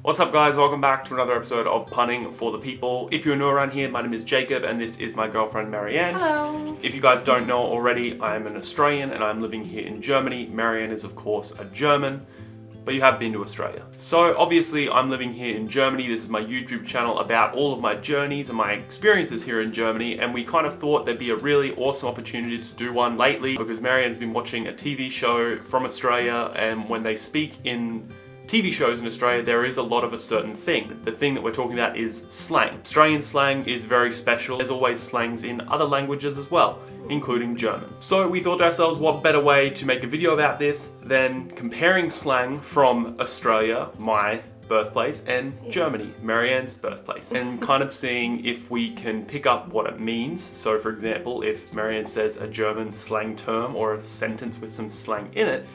What's up guys, welcome back to another episode of Punning for the People. If you're new around here, my name is Jacob and this is my girlfriend Marianne. Hello. If you guys don't know already, I am an Australian and I'm living here in Germany. Marianne is of course a German, but you have been to Australia. So obviously I'm living here in Germany. This is my YouTube channel about all of my journeys and my experiences here in Germany, and we kind of thought there'd be a really awesome opportunity to do one lately because Marianne's been watching a TV show from Australia, and when they speak in TV shows in Australia, there is a lot of a certain thing. The thing that we're talking about is slang. Australian slang is very special. There's always slangs in other languages as well, including German. So we thought to ourselves, what better way to make a video about this than comparing slang from Australia, my birthplace, and Germany, Marianne's birthplace, and kind of seeing if we can pick up what it means. So for example, if Marianne says a German slang term or a sentence with some slang in it,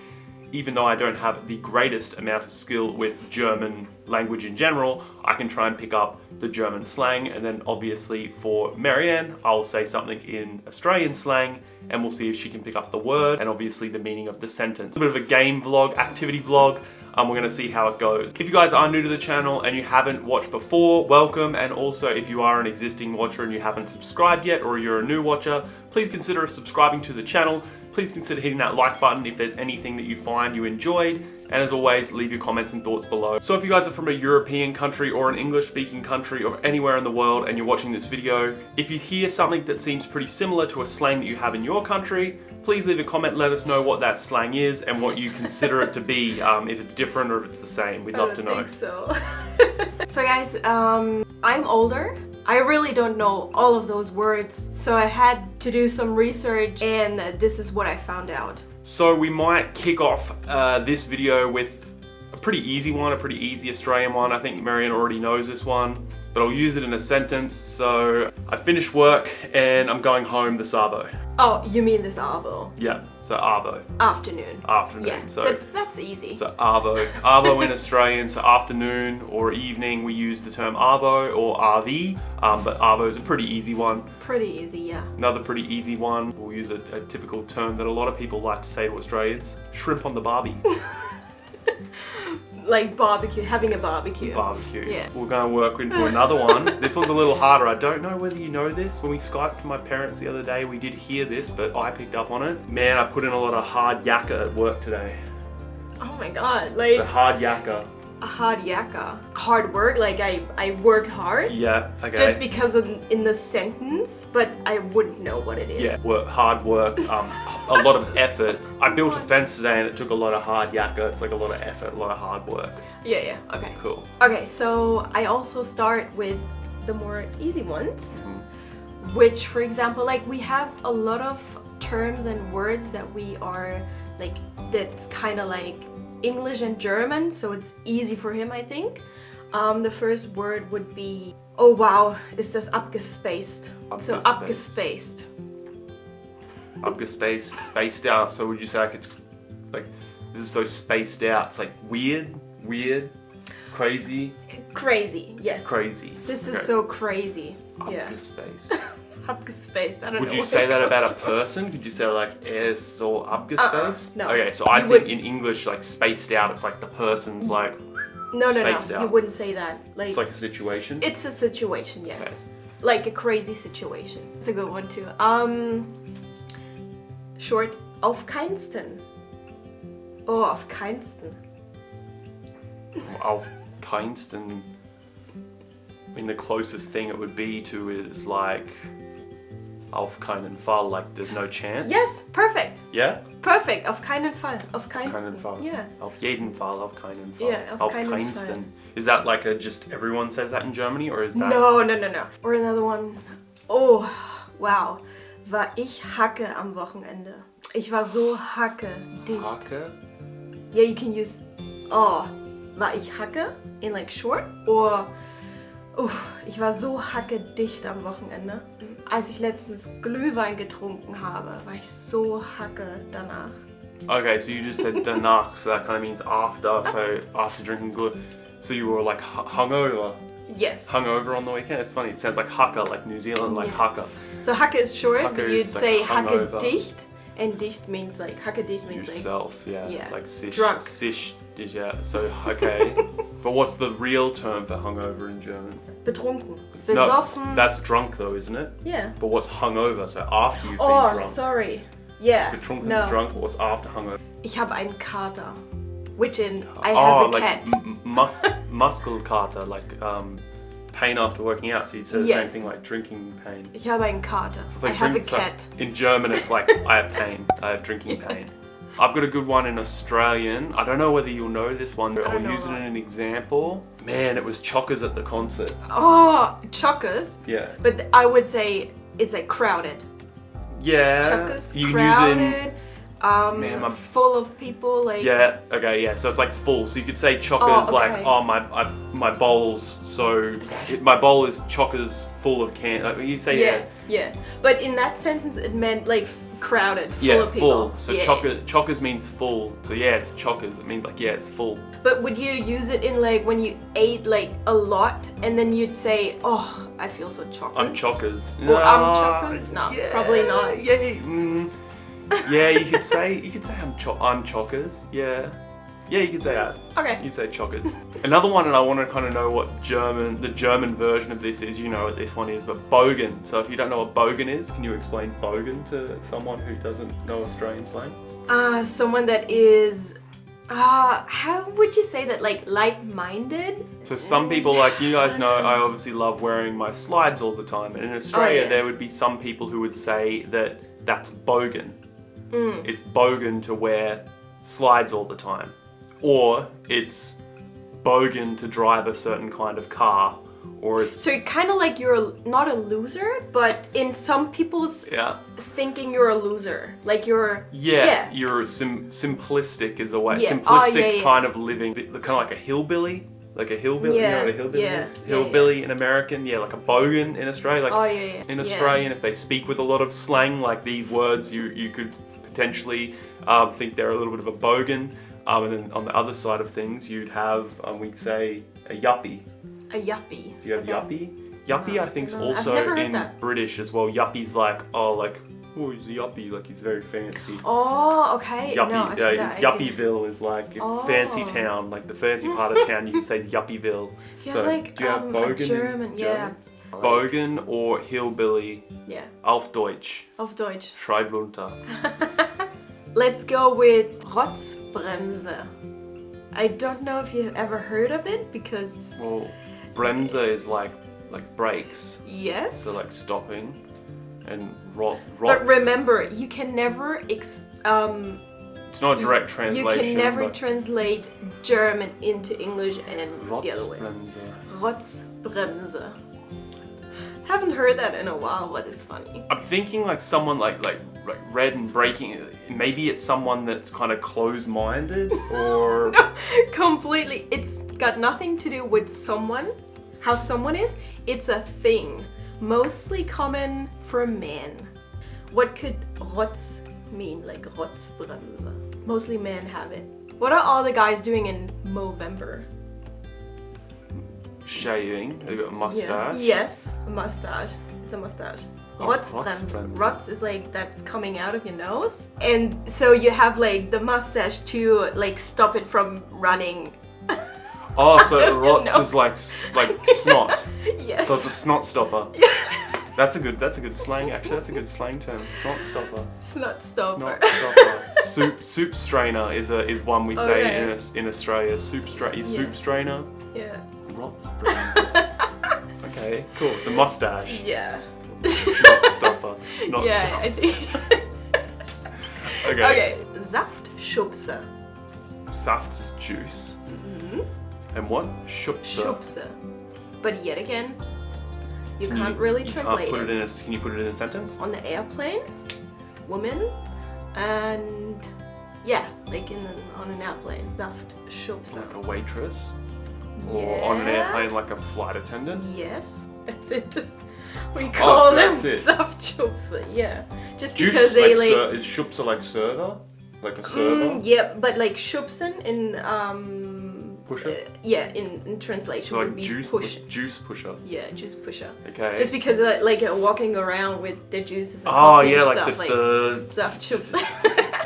even though I don't have the greatest amount of skill with German language in general, I can try and pick up the German slang, and then obviously for Marianne, I'll say something in Australian slang and we'll see if she can pick up the word and obviously the meaning of the sentence. A bit of a game vlog, activity vlog. We're gonna see how it goes. If you guys are new to the channel and you haven't watched before, welcome. And also if you are an existing watcher and you haven't subscribed yet, or you're a new watcher, please consider subscribing to the channel. Please consider hitting that like button if there's anything that you find you enjoyed. And as always, leave your comments and thoughts below. So if you guys are from a European country or an English speaking country or anywhere in the world and you're watching this video, if you hear something that seems pretty similar to a slang that you have in your country, please leave a comment, let us know what that slang is and what you consider it to be, if it's different or if it's the same. We'd love to know. I don't think so. So guys, I'm older. I really don't know all of those words, so I had to do some research and this is what I found out. So we might kick off this video with a pretty easy one, a pretty easy Australian one. I think Marianne already knows this one, but I'll use it in a sentence. So I finished work and I'm going home this arvo. Oh, you mean this ARDVO? Yeah, so arvo. Afternoon. Afternoon. Yeah, so that's easy. So arvo. Arvo in Australian, so afternoon or evening, we use the term arvo or Arvie, but arvo is a pretty easy one. Pretty easy, yeah. Another pretty easy one, we'll use a typical term that a lot of people like to say to Australians, shrimp on the barbie. Like barbecue, having a barbecue. Barbecue. Yeah. We're gonna work into another one. This one's a little harder. I don't know whether you know this. When we Skyped to my parents the other day, we did hear this, but I picked up on it. Man, I put in a lot of hard yakka at work today. Oh my god, like It's a hard yakka. a hard yakka. Hard work, like I worked hard. Yeah, okay. Just because in the sentence, but I wouldn't know what it is. Yeah, hard work, a lot of effort. I built a fence today and it took a lot of hard yakka. It's like a lot of effort, a lot of hard work. Yeah, okay. Cool. Okay, so I also start with the more easy ones, which, for example, like we have a lot of terms and words that we are like, that's kind of like English and German, so it's easy for him, I think. The first word would be, oh wow, is das abgespaced? So abgespaced. Abgespaced, spaced out. So would you say like it's like, this is so spaced out? It's like weird, crazy. Crazy, yes. Crazy. This is so crazy. Yeah. Abgespaced. Abgespaced. I don't know. Would you what say it that comes about a from. person? Could you say like so abgespaced? No. Okay, so I You think would- in English, like spaced out, it's like the person's like No. spaced out. You wouldn't say that. Like It's like a situation. it's a situation, yes. Okay. Like a crazy situation. It's a good one too. Short, auf keinsten. Oh, auf keinsten. Auf keinsten. I mean, the closest thing it would be to is like auf keinen Fall, like there's no chance. Yes, perfect. Yeah? Perfect. Auf keinen Fall. Auf Auf keinen keinsten. Fall. Yeah. Auf jeden Fall, auf keinen Fall. Yeah, auf keinen keinsten. Fall. Is that like a just everyone says that in Germany, or is that? No. Or another one. Oh, wow. War ich Hacke am Wochenende. Ich war so Hacke dicht. Hacke? Yeah, you can use oh, war ich Hacke in like short, or ich war so hacke dicht am Wochenende. Als ich letztens Glühwein getrunken habe, war ich so hacke danach. Okay, so you just said danach, so that kind of means after, so after drinking glue. So you were like hungover? Yes. Hungover on the weekend? It's funny, it sounds like haka, like New Zealand, like haka. So hacke is short, Hacke you'd is say like hacke hungover. dicht, and dicht means like, hacke dicht means Yourself, yeah. yeah, Like sish, drunk. sish, Yeah, so, okay. But what's the real term for hungover in German? Betrunken. No, Besoffen. that's drunk though, isn't it? Yeah. But what's hungover? So after you've been Oh, drunk. sorry. Yeah. Betrunken's no. drunk, but what's after hungover? Ich habe einen Kater. Which in I have a like cat. Muskelkater, like pain after working out. So you'd say the same thing like drinking pain. Ich habe einen Kater. So it's like I have a so cat. in German, it's like I have pain. I have drinking pain. I've got a good one in Australian. I don't know whether you'll know this one, but I'll use it in an example. Man, it was Chockers at the concert. Oh, chockers. Yeah. But I would say it's like crowded. Yeah. Chockers, you can crowded. use it in full of people. Like. yeah. Okay. Yeah. So it's like full. So you could say Chockers like, oh my bowl's so my bowl is Chockers full of can. Like you say Yeah. But in that sentence, it meant like crowded, full of people. Full. So Chockers means full. So yeah, it's Chockers. It means like it's full. But would you use it in like when you ate like a lot and then you'd say, oh, I feel so chockers? I'm Chockers. Or I'm chockers? No, yeah, probably not. Yeah. Yeah, you could say I'm Chockers. Yeah. Yeah, you could say that. Okay. You'd say Chockers. Another one, and I want to kind of know what the German version of this is. You know what this one is, but BOGAN. So if you don't know what BOGAN is, can you explain BOGAN to someone who doesn't know Australian slang? Someone that is, how would you say that? Like light-minded? So some people, like you guys know, I obviously love wearing my slides all the time. And in Australia, there would be some people who would say that that's bogan. It's bogan to wear slides all the time. Or it's bogan to drive a certain kind of car, or it's... So kind of like you're not a loser, but in some people's thinking you're a loser. Like you're... Yeah. You're simplistic is a way. Yeah. Simplistic kind of living. Kind of like a hillbilly. Like a hillbilly, you know what a hillbilly is? Hillbilly in American, like a bogan in Australia. Like in Australian, if they speak with a lot of slang, like these words, you could potentially think they're a little bit of a bogan. And then on the other side of things, you'd have, we'd say, a yuppie. A yuppie. Do you have yuppie? Yuppie, I think, is also in that. British as well. Yuppie's like, oh, he's a yuppie, like he's very fancy. Oh, okay. Yuppie, Yuppieville is like fancy town, like the fancy part of town. You can say is Yuppieville. So, like, do you have bogan? German? Yeah. Bogan or hillbilly? Yeah. Auf Deutsch. Auf Deutsch. Schreib runter. Let's go with Rotzbremse. I don't know if you've ever heard of it because... Well, Bremse is like brakes. Yes. So like stopping. And But remember, you can never... it's not a direct translation. You can never translate German into English and the other way. Rotzbremse. Haven't heard that in a while, but it's funny. I'm thinking like someone like red and breaking. Maybe it's someone that's kind of closed-minded or... No, completely. It's got nothing to do with someone, how someone is. It's a thing, mostly common for men. What could Rotz mean, like Rotzbremse? Mostly men have it. What are all the guys doing in Movember? Shaving. They've got a mustache. Yeah. Yes, a mustache. It's a mustache. Rotzbremse. Rotz is like that's coming out of your nose, and so you have like the mustache to like stop it from running. Oh, so Rotz is like snot. Yes. So it's a snot stopper. That's a good slang. Actually, that's a good slang term. Snot stopper. Snot stopper. Snot stopper. Soup strainer is one we say in Australia. Soup strainer. Yeah. Rotzbremse. Okay, cool. It's a mustache. Yeah. Snot stopper. Snot stopper. I think. Okay. Saftschubse. Saft is juice. And what? Schubse. Schubse. But yet again, you can't really translate it. Can you put it in a sentence? On the airplane, woman, and like on an airplane. Saftschubse. Like a waitress. Or on an airplane, like a flight attendant? Yes, that's it. We call them Saftschubse, yeah. Just juice, because they like... Is Schubse like server? Like a server? Yeah, but like Schubsen in Pusher? Yeah, in translation So like would be juice pusher. Yeah, juice pusher. Okay. Just because like walking around with the juices and Oh coffee yeah, and like stuff, the stuff chips.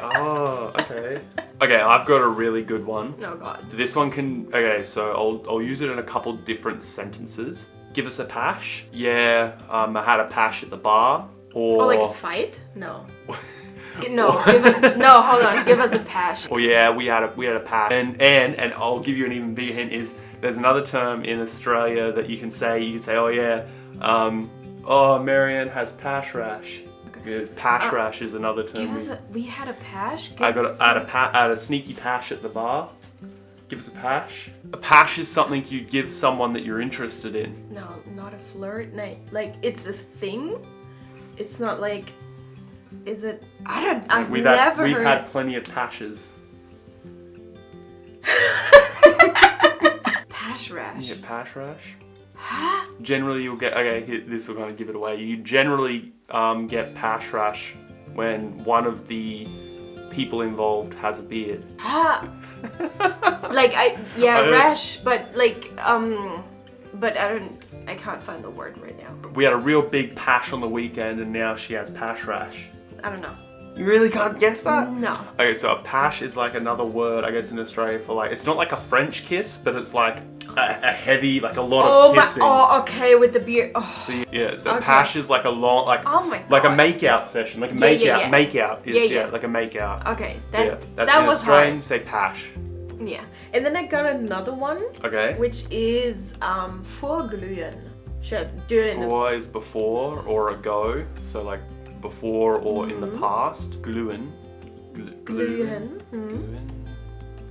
Oh, okay. Okay, I've got a really good one. Oh god. This one can, okay, so I'll use it in a couple different sentences. Give us a pash. Yeah, I had a pash at the bar. Or like a fight? No. No, give us, no, hold on, give us a pash. Or yeah, we had a pash. And I'll give you an even bigger hint is there's another term in Australia that you can say, oh yeah, oh, Marianne has pash rash. Because pash rash is another term. We had a pash? I had a sneaky pash at the bar. Give us a pash. A pash is something you give someone that you're interested in. No, not a flirt. Like it's a thing. It's not like. Is it? I've we've never heard. We've had plenty of pashes. Pash rash. Yeah, pash rash. Huh? Generally, you'll get. Okay, this will kind of give it away. You generally get pash rash when one of the people involved has a beard. Huh? Like rash, but like but I can't find the word right now. We had a real big pash on the weekend, and now she has pash rash. I don't know. You really can't guess that? No. Okay, so a pash is like another word, I guess, in Australia for like, it's not like a French kiss, but it's like a heavy, like a lot of kissing. Oh, okay, with the beard. Oh. So yeah, so okay. Pash is like a long, like, oh my God. like a make-out session, like a make-out is, like a make-out. Okay, that's that in was Australian, hard. Say pash. Yeah, and then I got another one. Okay. Which is vorglühen. Vor is before or ago, so like before or in the past. Glühen. Glühen.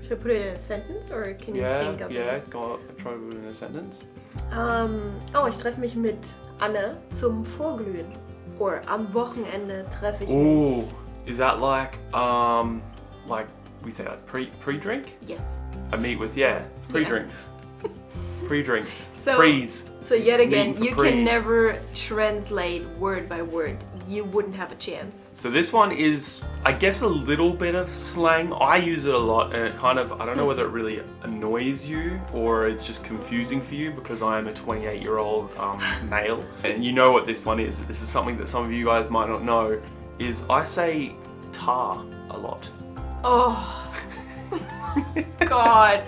Should I put it in a sentence or can you think of it? Yeah, go on, try to put it in a sentence. Ich treffe mich mit Anne zum Vorglühen. Or am Wochenende treffe ich mich. Ooh, is that like we say like pre-drink? Yes. I meet with, pre-drinks. Pre-drinks. So yet again, you can never translate word by word. You wouldn't have a chance. So this one is, I guess, a little bit of slang. I use it a lot, and it kind of, I don't know whether it really annoys you or it's just confusing for you because I am a 28-year-old male. And you know what this one is. This is something that some of you guys might not know, is I say tar a lot. Oh, God.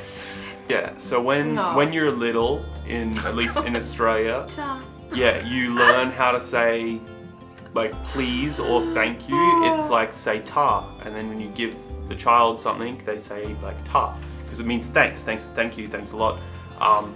Yeah, so when you're little, at least in Australia, you learn how to say like please or thank you. It's like say ta, and then when you give the child something, they say like ta, because it means thanks, thank you, thanks a lot.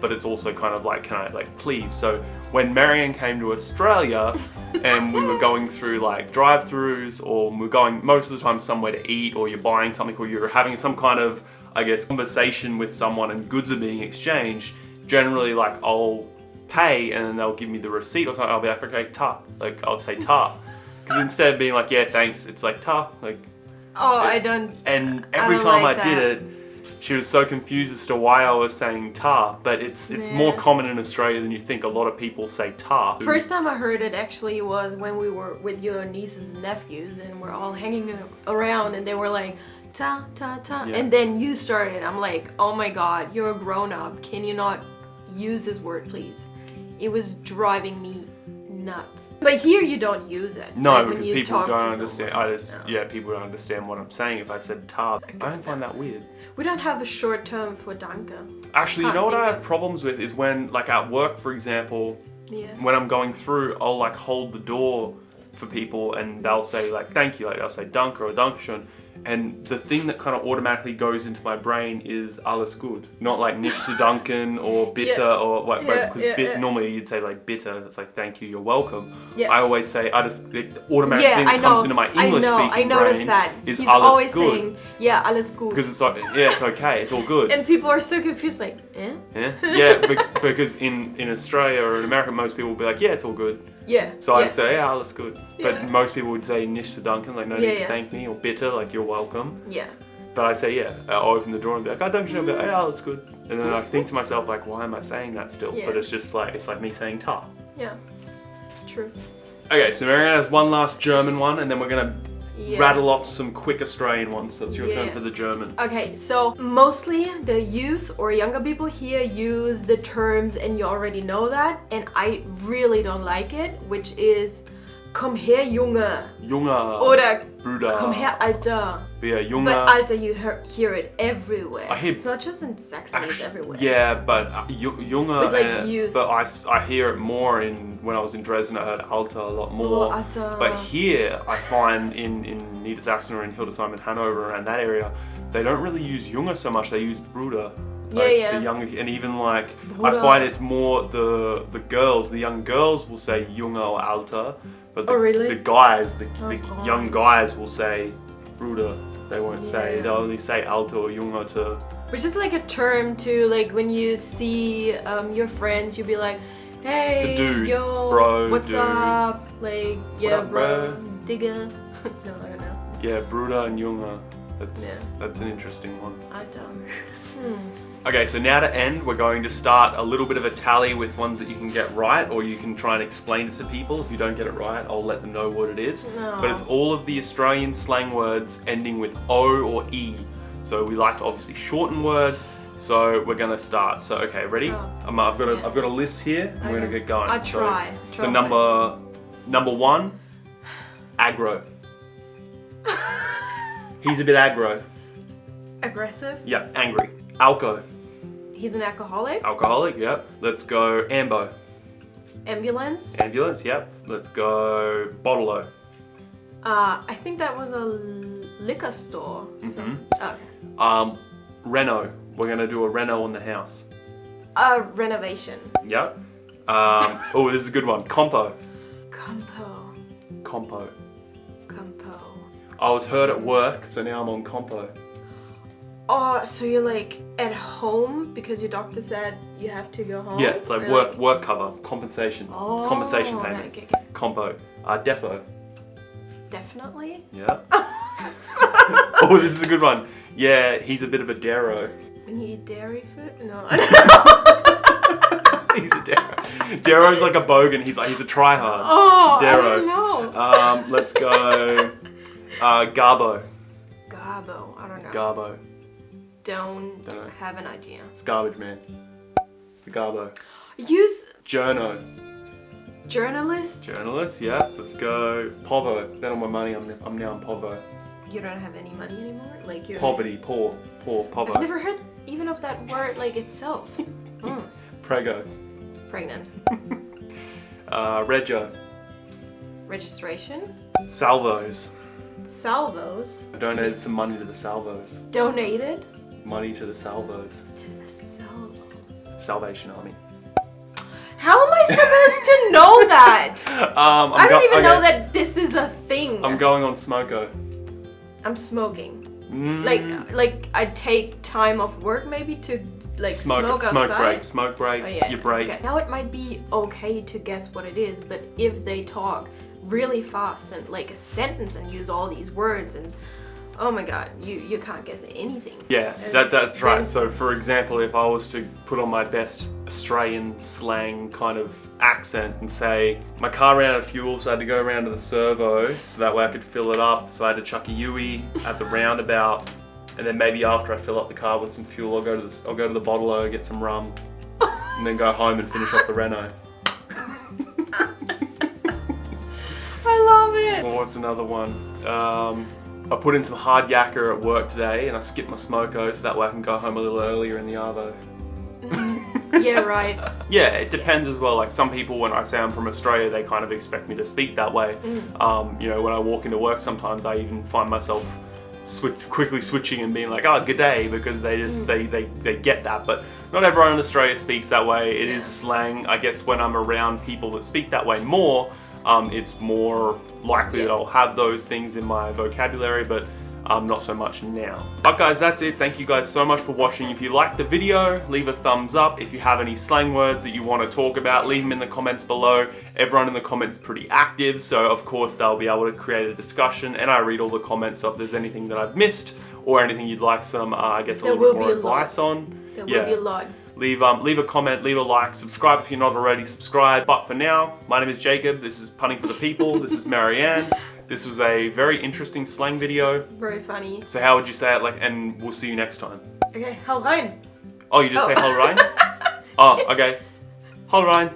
But it's also kind of like, can I, like, please. So when Marianne came to Australia and we were going through like drive-thrus, or we're going most of the time somewhere to eat, or you're buying something, or you're having some kind of, I guess, conversation with someone and goods are being exchanged, generally like I'll pay and then they'll give me the receipt or something. I'll be like, okay, ta. Like I'll say ta. Because instead of being like, yeah, thanks, it's like ta. Like, I don't. And every time I did it, she was so confused as to why I was saying tar, but it's more common in Australia than you think. A lot of people say tar. First time I heard it actually was when we were with your nieces and nephews and we're all hanging around and they were like, ta, ta, ta. Yeah. And then you started. I'm like, oh my God, you're a grown up. Can you not use this word, please? It was driving me nuts. But here you don't use it. No, like because people don't understand. People don't understand what I'm saying if I said tar. I don't find that weird. We don't have a short term for danke. Actually, you know what I have problems with is when, like at work, for example, when I'm going through, I'll like hold the door for people and they'll say like thank you, like they'll say danke or dankeschön. And the thing that kind of automatically goes into my brain is alles gut, not like nicht zu danken or bitte or what. Because normally you'd say like bitte, that's like thank you, you're welcome. Yeah. I always say, it automatic thing that comes into my English speaking brain is He's alles always gut. Saying, alles gut. Because it's like, it's okay, it's all good. And people are so confused, like, eh? Yeah, because in Australia or in America, most people will be like, yeah, it's all good. Yeah. So I'd say, alles gut. But most people would say nicht zu danken, like no need to thank me, or bitte, like you're welcome. Yeah. But I say, I'll open the door and be like, don't you know, but that's good. And then I think to myself, like, why am I saying that still? But it's just like, it's like me saying ta. Yeah, true. Okay, so Marianne has one last German one, and then we're gonna rattle off some quick Australian ones. So it's your turn for the German. Okay, so mostly the youth or younger people here use the terms, and you already know that, and I really don't like it, which is komm her, Junge. Junge. Oder Bruder. komm her, Alter. Yeah, Junge. But Alter, you hear it everywhere. I hear, it's not just in Saxony, it's everywhere. Yeah, but Junge, like youth. But I hear it more when I was in Dresden. I heard Alter a lot more. Oh, Alter. But here, I find in Niedersachsen or in Hildesheim and Hanover, around that area, they don't really use Junge so much. They use Bruder. Like the young, and even like Bruder. I find it's more the girls. The young girls will say Junge or Alter, but the guys, the young guys will say Bruder. They won't say. They'll only say Alter or Junge to. Which is like a term to, like, when you see your friends, you'll be like, hey, it's a dude, yo, bro, what's dude. up? Like, yeah, up, bro? Digger. No, I don't know. Yeah, Bruder and Junge. That's an interesting one. I don't. Okay, so now to end, we're going to start a little bit of a tally with ones that you can get right, or you can try and explain it to people. If you don't get it right, I'll let them know what it is. No. But it's all of the Australian slang words ending with O or E. So we like to obviously shorten words. So we're gonna start. So okay, ready? I've got a list here. We're gonna get going. I'll try. So number one, aggro. He's a bit aggro. Aggressive? Yep, angry. Alco. He's an alcoholic? Alcoholic, yep. Let's go ambo. Ambulance? Ambulance, yep. Let's go bottle-o. I think that was a liquor store. So. Okay. Reno. We're gonna do a reno on the house. Renovation. Yep. Oh, this is a good one. Compo. Compo. Compo. Compo. I was hurt at work, so now I'm on compo. Oh, so you're like at home because your doctor said you have to go home? Yeah, it's like work cover, compensation. Oh, Compensation payment. Okay. Compo. Defo. Definitely? Yeah. Oh, this is a good one. Yeah, he's a bit of a daro. When you eat dairy food? No. He's a daro. Daro's like a bogan. He's a tryhard. Oh, Daro. I don't know. Let's go. Garbo. Garbo. I don't know. Garbo. Don't have an idea. It's garbage man. It's the Garbo. Use Journo. Journalist. Journalist, yeah. Let's go. Povo. Then on my money, I'm now on Povo. You don't have any money anymore? Like you're Poverty, poor, Povo. I've never heard even of that word like itself. Prego. Pregnant. Rego. Registration. Salvos. Salvos. I donated some money to the Salvos. Donated. Money to the Salvos. To the Salvos. Salvation Army. How am I supposed to know that? I don't even know that this is a thing. I'm going on Smoko. I'm smoking. Like I take time off work maybe to like smoke outside. Smoke break. Oh, yeah. Your break. Okay. Now it might be okay to guess what it is, but if they talk really fast and like a sentence and use all these words and oh my god, you can't guess anything. Yeah, that's right. So for example, if I was to put on my best Australian slang kind of accent and say, my car ran out of fuel, so I had to go around to the servo so that way I could fill it up. So I had to chuck a Yui at the roundabout, and then maybe after I fill up the car with some fuel, I'll go to the bottle-o, get some rum, and then go home and finish off the reno. I love it. Or what's another one? I put in some hard yakka at work today and I skipped my smoko so that way I can go home a little earlier in the ARDVO. Yeah, right. Yeah, it depends as well. Like some people, when I say I'm from Australia, they kind of expect me to speak that way. You know, when I walk into work sometimes I even find myself quickly switching and being like, oh, good day, because they just, they get that. But not everyone in Australia speaks that way. It is slang. I guess when I'm around people that speak that way more, it's more likely that I'll have those things in my vocabulary, but not so much now. But guys, that's it. Thank you guys so much for watching. If you liked the video, leave a thumbs up. If you have any slang words that you want to talk about, leave them in the comments below. Everyone in the comments is pretty active, so of course they'll be able to create a discussion, and I read all the comments, so if there's anything that I've missed or anything you'd like some, I guess a little bit more advice on. There will be a lot. Leave a comment, leave a like, subscribe if you're not already subscribed. But for now, my name is Jacob. This is Punting for the People. This is Marianne. This was a very interesting slang video. Very funny. So how would you say it? Like, and we'll see you next time. Okay, hau rein. Oh, you just say hol rein? Oh, okay. Hol rein.